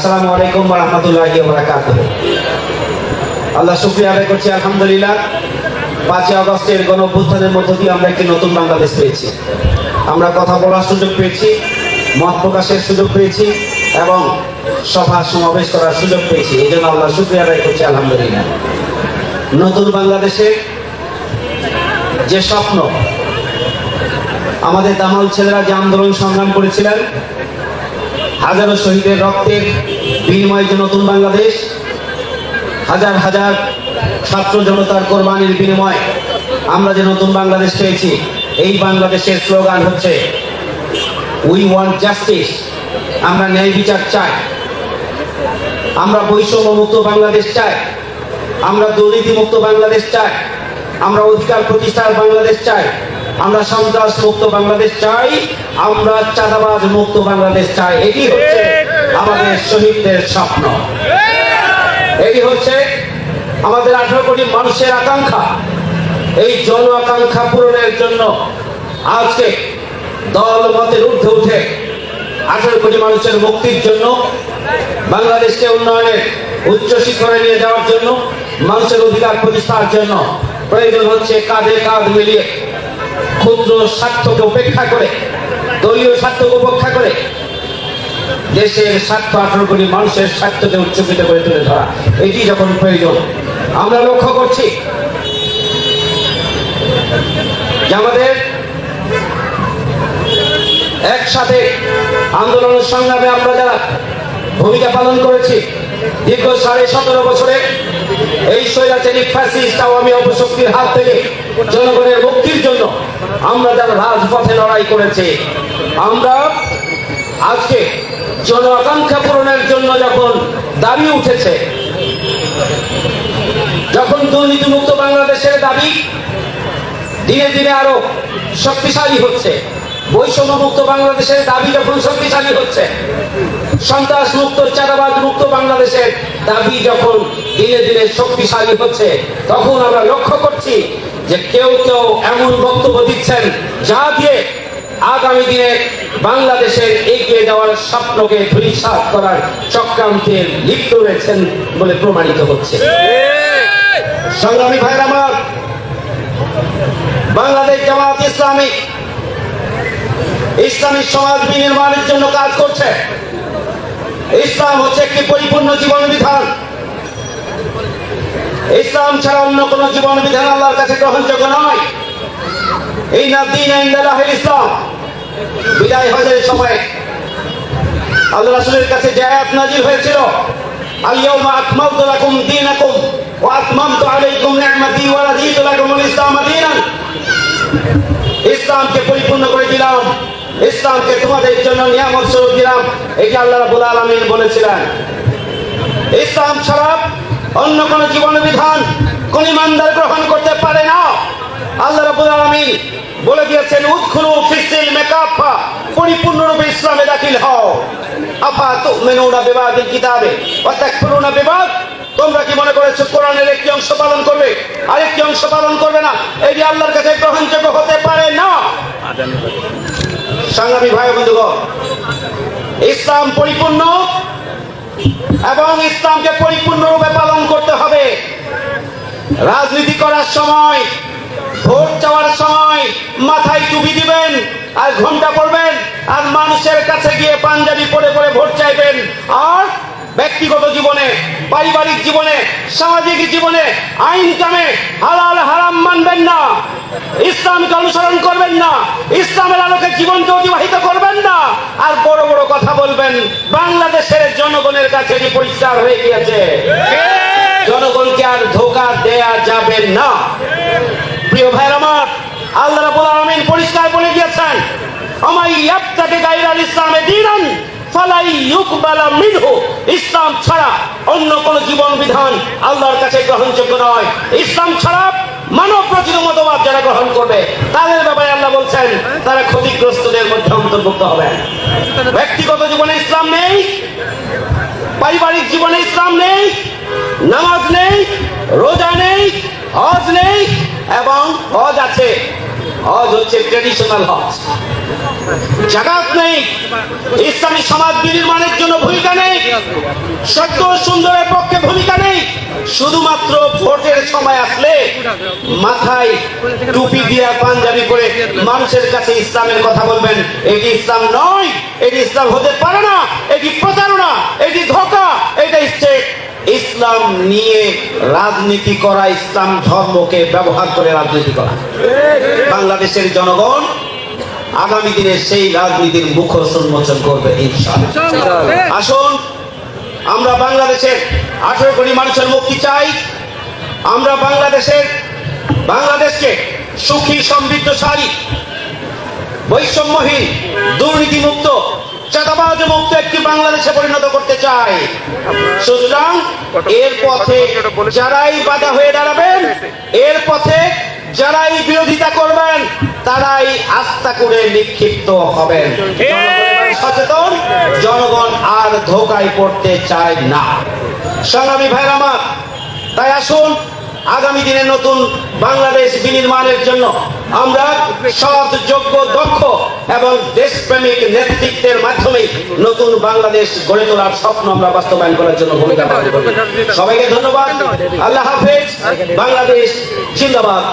আসসালামু আলাইকুম ওয়া রাহমাতুল্লাহি ওয়া বারাকাতুহু। আল্লাহ শুকরিয়া আদায় করছি, আলহামদুলিল্লাহ 5 আগস্টের গণঅভ্যুত্থানের মধ্য দিয়ে আমরা একটি নতুন বাংলাদেশ পেয়েছি। আমরা কথা বলার সুযোগ পেয়েছি, মত প্রকাশের সুযোগ পেয়েছি এবং সভা সমাবেশ করার সুযোগ পেয়েছি। এই জন্য আল্লাহ শুকরিয়া আদায় করছি, আলহামদুলিল্লাহ। নতুন বাংলাদেশে যে স্বপ্ন আমাদের দামাল ছেলেরা যে আন্দোলন সংগ্রাম করেছিলেন, হাজারো শহীদের রক্তের বিনিময়ে যে নতুন বাংলাদেশ, হাজার হাজার ছাত্র জনতার কোরবানির বিনিময়ে আমরা যে নতুন বাংলাদেশ পেয়েছি, এই বাংলাদেশের স্লোগান হচ্ছে উই ওয়ান্ট জাস্টিস। আমরা ন্যায় বিচার চাই, আমরা বৈষম্য মুক্ত বাংলাদেশ চাই, আমরা দুর্নীতি মুক্ত বাংলাদেশ চাই, আমরা অধিকার প্রতিষ্ঠার বাংলাদেশ চাই, আমরা সন্ত্রাস মুক্ত বাংলাদেশ চাই, আমরা চাঁদাবাজ মুক্ত বাংলাদেশ চাই। এটি হচ্ছে আমাদের শহীদদের স্বপ্ন, এটি হচ্ছে আমাদের 18 কোটি মানুষের আকাঙ্ক্ষা। এই জন আকাঙ্ক্ষা পূরণের জন্য আজকে দল মতের ঊর্ধ্বে উঠে 18 কোটি মানুষের মুক্তির জন্য, বাংলাদেশকে উন্নয়নের উচ্চ শিখরে নিয়ে যাওয়ার জন্য, মানুষের অধিকার প্রতিষ্ঠার জন্য প্রয়োজন হচ্ছে কাঁধে কাঁধ মিলিয়ে ক্ষুদ্র স্বার্থকে উপেক্ষা করে, দলীয় স্বার্থকে উপেক্ষা করে দেশের স্বার্থ 18 কোটি মানুষের স্বার্থকে উচ্চকিত করে তুলে ধরা। এটি যখন প্রয়োজন, আমরা লক্ষ্য করছি যে আমাদের একসাথে আন্দোলনের সংগ্রামে আমরা যারা ভূমিকা পালন করেছি, দীর্ঘ 17.5 বছরে এই স্বৈরাচারী ফ্যাসিস্ট আওয়ামী অপশক্তির হাত থেকে জনগণের মুক্তির জন্য আমরা যারা রাজপথে লড়াই করেছি, আমরা আজকে জন আকাঙ্ক্ষা পূরণের জন্য যখন দাবি উঠেছে, যখন দুর্নীতিমুক্ত বাংলাদেশের দাবি দিনে দিনে আরো শক্তিশালী হচ্ছে, বৈষম্য মুক্ত বাংলাদেশের দাবি যখন শক্তিশালী হচ্ছে, সন্ত্রাস মুক্ত চাঁদাবাজ মুক্ত বাংলাদেশের দাবি যখন দিনে দিনে শক্তিশালী হচ্ছে, তখন আমরা লক্ষ্য করছি যে কেউ কেউ এমন বক্তব্য দিচ্ছেন যা দিয়ে আগামী দিনে বাংলাদেশের এগিয়ে যাওয়ার স্বপ্নকে ধূলিসাৎ করার চক্রান্তে লিপ্ত রয়েছেন বলে প্রমাণিত হচ্ছে। সংগ্রামী ভাইরা আমার, বাংলাদেশ জামাত ইসলামী ইসলামী সমাজ বিনির্মাণের জন্য কাজ করছে। ইসলাম হচ্ছে একটি পরিপূর্ণ জীবন বিধান। ইসলাম ছাড়া অন্য কোন জীবন বিধান আল্লাহর কাছে গ্রহণযোগ্য নয়। ইন্না দীনা ইনদাল্লাহিল ইসলাম। বিদায় হজের সময় আল্লাহ রাসূলের কাছে যে আয়াত নাযিল হয়েছিল, আল ইয়াউমা আকমালতু লাকুম দীনাকুম ওয়া আতমামতু আলাইকুম নি'মাতি ওয়া রাদিতু লাকুমুল ইসলাম দীনান। ইসলামকে পরিপূর্ণ করে দিলাম, ইসলামকে তোমাদের জন্য নিয়ামত স্বরূপ দিলাম, এটি আল্লাহ রাব্বুল আলামিন বলেছিলেন। ইসলাম ছাড়া অন্য কোন জীবন বিধান কোন ইমানদার গ্রহণ করতে পারে না। আল্লাহ রাব্বুল আলামিন বলে দিয়েছেন, উদখুলু ফিস-সিলমি কাফা, পরিপূর্ণরূপে ইসলামে দাখিল হও। আফা তুমিনুনা বিবাদিল কিতাবে ওয়া তাকফুরুনা বিবাদ। তোমরা কি মনে করেছো কোরআনের একটি অংশ পালন করবে আরেকটি অংশ পালন করবে না? এটি আল্লাহর কাছে গ্রহণযোগ্য হতে পারে না। সংগ্রামী ভাই বন্ধুগণ, ইসলাম পরিপূর্ণ এবং ইসলামকে পরিপূর্ণরূপে পালন করতে হবে। রাজনীতি করার সময়, ভোট চাওয়ার সময় মাথায় টুপি দিবেন আর ঘোমটা পরবেন, আর মানুষের কাছে গিয়ে পাঞ্জাবি পরে পরে ভোট চাইবেন, আর ব্যক্তিগত জীবনে, পারিবারিক জীবনে, সামাজিক জীবনে, আইন কামে হালাল হারাম মানবেন না, ইসলামকে অনুসরণ করবেন না, ইসলামের আলোকে জীবনকে অতিবাহিত করবেন না, আর বড় বড় কথা বলবেন। বাংলাদেশের জনগণের কাছে এটি পরিষ্কার হয়ে গিয়েছে, জনগণকে আর ধোঁকা দেয়া যাবে না। প্রিয় ভাইরা আমার, আল্লাহ রাব্বুল আলামিন পরিষ্কার বলে দিয়েছেন, আমাই ইয়াবতাগি গায়রাল ইসলামে দীনান ফালাই ইউকবালা মিনহু। ইসলাম ছাড়া অন্য কোন জীবন বিধান আল্লাহর কাছে গ্রহণযোগ্য নয়। ইসলাম ছাড়া মানব রচিত মতবাদ যারা গ্রহণ করবে, তাদের ব্যাপারে আল্লাহ বলছেন তারা ক্ষতিগ্রস্তদের মধ্যে অন্তর্ভুক্ত হবে। ব্যক্তিগত জীবনে ইসলাম নেই, পারিবারিক জীবনে ইসলাম নেই, নামাজ নেই, রোজা নেই, হজ নেই, এবং হজ আছে হজ হচ্ছে ট্রেডিশনাল হজ। জাকাত নেই, ইসলামী সমাজ বিনির্মাণের জন্য ভূমিকা নেই, সত্য সুন্দরের পক্ষে ভূমিকা নেই। শুধুমাত্র ভোটের সময় আসলে মাথায় টুপি দিয়ে পাঞ্জাবি করে মানুষের কাছে ইসলামের কথা বলবেন, এটি ইসলাম নয়, এটি ইসলাম হতে পারে না, এটি প্রতারণা, এটি ধোঁকা, এটা হচ্ছে ইসলাম নিয়ে রাজনীতি করা, ইসলাম ধর্মকে ব্যবহার করে রাজনীতি করা। বাংলাদেশের জনগণ আগামী দিনে সেই রাজনীতির মুখোশ উন্মোচন করবে ইনশাআল্লাহ। আসুন, আমরা বাংলাদেশের 18 কোটি মানুষের মুক্তি চাই। আমরা বাংলাদেশকে সুখী, সমৃদ্ধশালী, বৈষম্যহীন, দুর্নীতিমুক্ত, চাঁদাবাজ মুক্ত একটি বাংলাদেশে পরিণত করতে চাই। সুতরাং এর পথে যারাই বাধা হয়ে দাঁড়াবেন, এর পথে যারাই বিরোধিতা করবেন, তারাই আস্থা করে নিক্ষিপ্ত হবেন। সচেতন জনগণ আর ধোঁকায় পড়তে চায় না। সংগ্রামী ভাইরা আমার, তাই আসুন আগামী দিনে নতুন বাংলাদেশ বিনির্মাণের জন্য আমরা সৎ, যোগ্য, দক্ষ এবং দেশপ্রেমিক নেতৃত্বের মাধ্যমে নতুন বাংলাদেশ গড়ে তোলার স্বপ্ন আমরা বাস্তবায়ন করার জন্য ভূমিকা পালন করব। সবাইকে ধন্যবাদ। আল্লাহ হাফেজ। বাংলাদেশ জিন্দাবাদ।